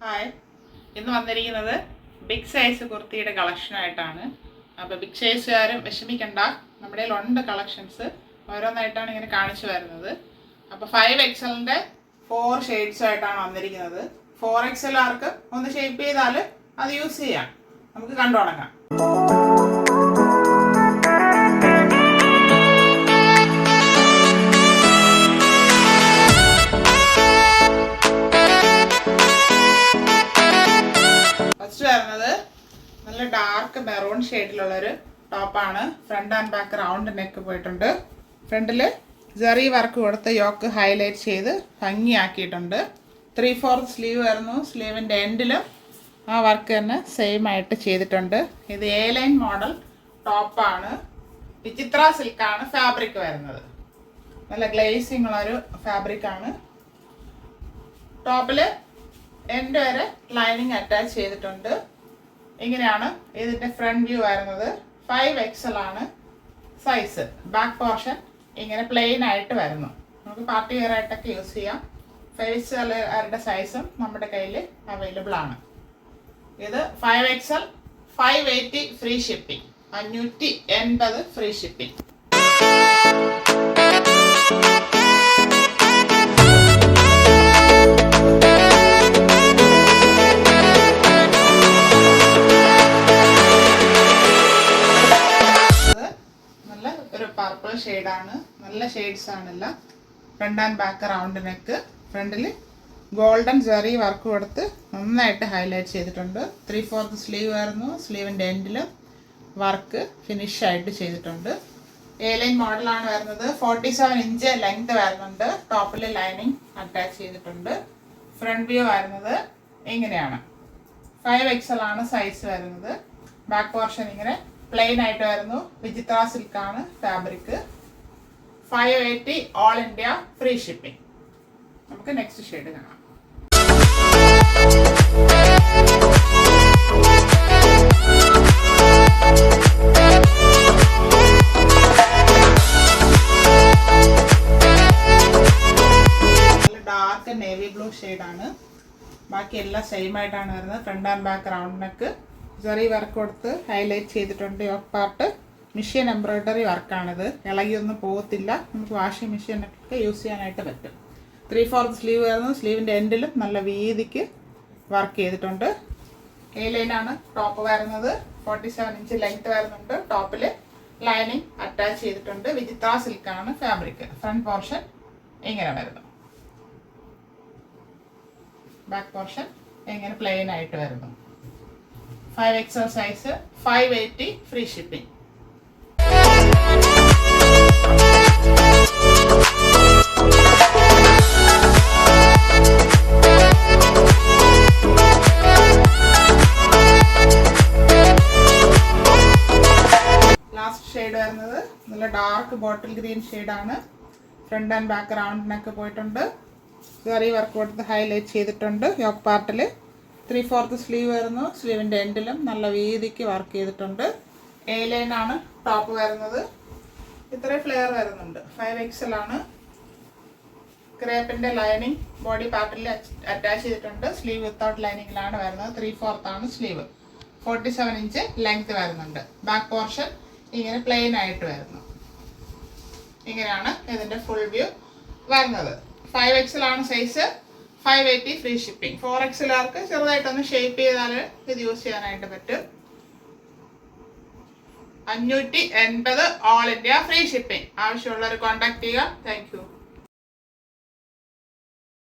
Hi, ഇന്ന് വന്നിരിക്കുന്നത് big size കുർത്തിയുടെ കളക്ഷനായിട്ടാണ്. അപ്പോൾ ബിഗ് സൈസുകാരും വിഷമിക്കണ്ട, നമ്മുടെ കയ്യിലുണ്ട് കളക്ഷൻസ്. ഓരോന്നായിട്ടാണ് ഇങ്ങനെ കാണിച്ചു വരുന്നത്. അപ്പോൾ 5XL-ൻ്റെ 4 ഷെയ്ഡ്സുമായിട്ടാണ് വന്നിരിക്കുന്നത്. 4XL-ആർക്ക് ഒന്ന് ഷേപ്പ് ചെയ്താൽ അത് യൂസ് ചെയ്യാം. നമുക്ക് കണ്ടു തുടങ്ങാം. വരുന്നത് നല്ല ഡാർക്ക് മെറൂൺ ഷെയ്ഡിലുള്ളൊരു ടോപ്പാണ്. Front and back round neck പോയിട്ടുണ്ട്. ഫ്രണ്ടിൽ ജെറി വർക്ക് കൊടുത്ത് യോക്ക് ഹൈലൈറ്റ് ചെയ്ത് ഭംഗിയാക്കിയിട്ടുണ്ട്. 3/4 സ്ലീവ് വരുന്നു. സ്ലീവിൻ്റെ എൻഡിലും ആ വർക്ക് തന്നെ സെയിം ആയിട്ട് ചെയ്തിട്ടുണ്ട്. ഇത് A-ലൈൻ മോഡൽ ടോപ്പാണ്. വിചിത്ര സിൽക്കാണ് ഫാബ്രിക് വരുന്നത്. നല്ല ഗ്ലേസിംഗ് ഉള്ളൊരു ഫാബ്രിക്കാണ്. ടോപ്പിൽ എൻഡ് വരെ ലൈനിങ് അറ്റാച്ച് ചെയ്തിട്ടുണ്ട്. ഇങ്ങനെയാണ് ഇതിൻ്റെ ഫ്രണ്ട് വ്യൂ വരുന്നത്. 5XL ആണ് സൈസ്. ബാക്ക് പോർഷൻ ഇങ്ങനെ പ്ലെയിൻ ആയിട്ട് വരുന്നു. നമുക്ക് പാർട്ടി വെയർ ആയിട്ടൊക്കെ യൂസ് ചെയ്യാം. 5XL സൈസും നമ്മുടെ കയ്യിൽ അവൈലബിൾ ആണ്. ഇത് 5XL 580 free shipping, 580 free shipping. Purple ഷെയ്ഡാണ്. നല്ല ഷെയ്ഡ്സ് ആണല്ല. Front and back round neck. ഫ്രണ്ടിൽ ഗോൾഡൻ ജെറി വർക്ക് കൊടുത്ത് നന്നായിട്ട് ഹൈലൈറ്റ് ചെയ്തിട്ടുണ്ട്. 3/4 സ്ലീവ് വരുന്നു. സ്ലീവിൻ്റെ എൻഡിൽ വർക്ക് ഫിനിഷ് ആയിട്ട് ചെയ്തിട്ടുണ്ട്. A-ലൈൻ മോഡലാണ് വരുന്നത്. 47 ഇഞ്ച് ലെങ്ത് വരുന്നുണ്ട്. ടോപ്പിൽ ലൈനിങ് അറ്റാച്ച് ചെയ്തിട്ടുണ്ട്. ഫ്രണ്ട് വ്യൂ വരുന്നത് ഇങ്ങനെയാണ്. 5XL ആണ് സൈസ് വരുന്നത്. ബാക്ക് പോർഷൻ ഇങ്ങനെ പ്ലെയിൻ ആയിട്ട് വരുന്നു. വിചിത്ര സിൽക്കാണ് fabric. 580 all India free shipping. നമുക്ക് നെക്സ്റ്റ് ഷെയ്ഡ് കാണാം. ഡാർക്ക് നേവി ബ്ലൂ ഷെയ്ഡാണ്. ബാക്കി എല്ലാം സെയിം ആയിട്ടാണ് വരുന്നത്. Front and back round neck. Zari work കൊടുത്ത് ഹൈലൈറ്റ് ചെയ്തിട്ടുണ്ട്. യോക്ക് പാർട്ട് മെഷീൻ എംബ്രോയ്ഡറി വർക്കാണിത്. ഇളകിയൊന്നും പോകത്തില്ല. നമുക്ക് വാഷിംഗ് മെഷീനൊക്കെ യൂസ് ചെയ്യാനായിട്ട് പറ്റും. 3/4 സ്ലീവ് വരുന്നു. സ്ലീവിൻ്റെ എൻഡിലും നല്ല വീതിക്ക് വർക്ക് ചെയ്തിട്ടുണ്ട്. A-ലൈനാണ് ടോപ്പ് വരുന്നത്. 47 ഇഞ്ച് ലെങ്ത് വരുന്നുണ്ട്. ടോപ്പിൽ ലൈനിങ് അറ്റാച്ച് ചെയ്തിട്ടുണ്ട്. വിചിത്ര സിൽക്കാണ് ഫാബ്രിക്. ഫ്രണ്ട് പോർഷൻ ഇങ്ങനെ വരുന്നു. ബാക്ക് പോർഷൻ ഇങ്ങനെ പ്ലെയിൻ ആയിട്ട് വരുന്നു. 5XL size, 580 free shipping. Last shade വരുന്നത് നല്ല ഡാർക്ക് ബോട്ടിൽ ഗ്രീൻ ഷെയ്ഡാണ്. Front and back round neck പോയിട്ടുണ്ട്. ജെറി വർക്ക് കൊടുത്ത് ഹൈലൈറ്റ് ചെയ്തിട്ടുണ്ട്. യോക്ക് പാർട്ടിൽ 3/4 സ്ലീവ് വരുന്നു. സ്ലീവിൻ്റെ എൻഡിലും നല്ല വീതിക്ക് വർക്ക് ചെയ്തിട്ടുണ്ട്. A-ലൈനാണ് ടോപ്പ് വരുന്നത്. ഇത്രയും ഫ്ലെയർ വരുന്നുണ്ട്. 5XL ആണ്. ക്രേപ്പിൻ്റെ ലൈനിങ് ബോഡി പാർട്ടിൽ അറ്റാച്ച് ചെയ്തിട്ടുണ്ട്. സ്ലീവ് വിത്തൗട്ട് ലൈനിങ്ങിലാണ് വരുന്നത്. 3/4 ആണ് സ്ലീവ്. 47 ഇഞ്ച് ലെങ്ത് വരുന്നുണ്ട്. ബാക്ക് പോർഷൻ ഇങ്ങനെ പ്ലെയിൻ ആയിട്ട് വരുന്നു. ഇങ്ങനെയാണ് ഇതിൻ്റെ ഫുൾ വ്യൂ വരുന്നത്. 5XL ആണ് സൈസ്, 580 ഫ്രീ ഷിപ്പിംഗ്. 4XL-ആർക്ക് ചെറുതായിട്ടൊന്ന് ഷേപ്പ് ചെയ്താൽ ഇത് യൂസ് ചെയ്യാനായിട്ട് പറ്റും. 580 ഓൾ ഇന്ത്യ ഫ്രീ ഷിപ്പിംഗ്. ആവശ്യമുള്ളവർ കോൺടാക്ട് ചെയ്യുക. Thank you.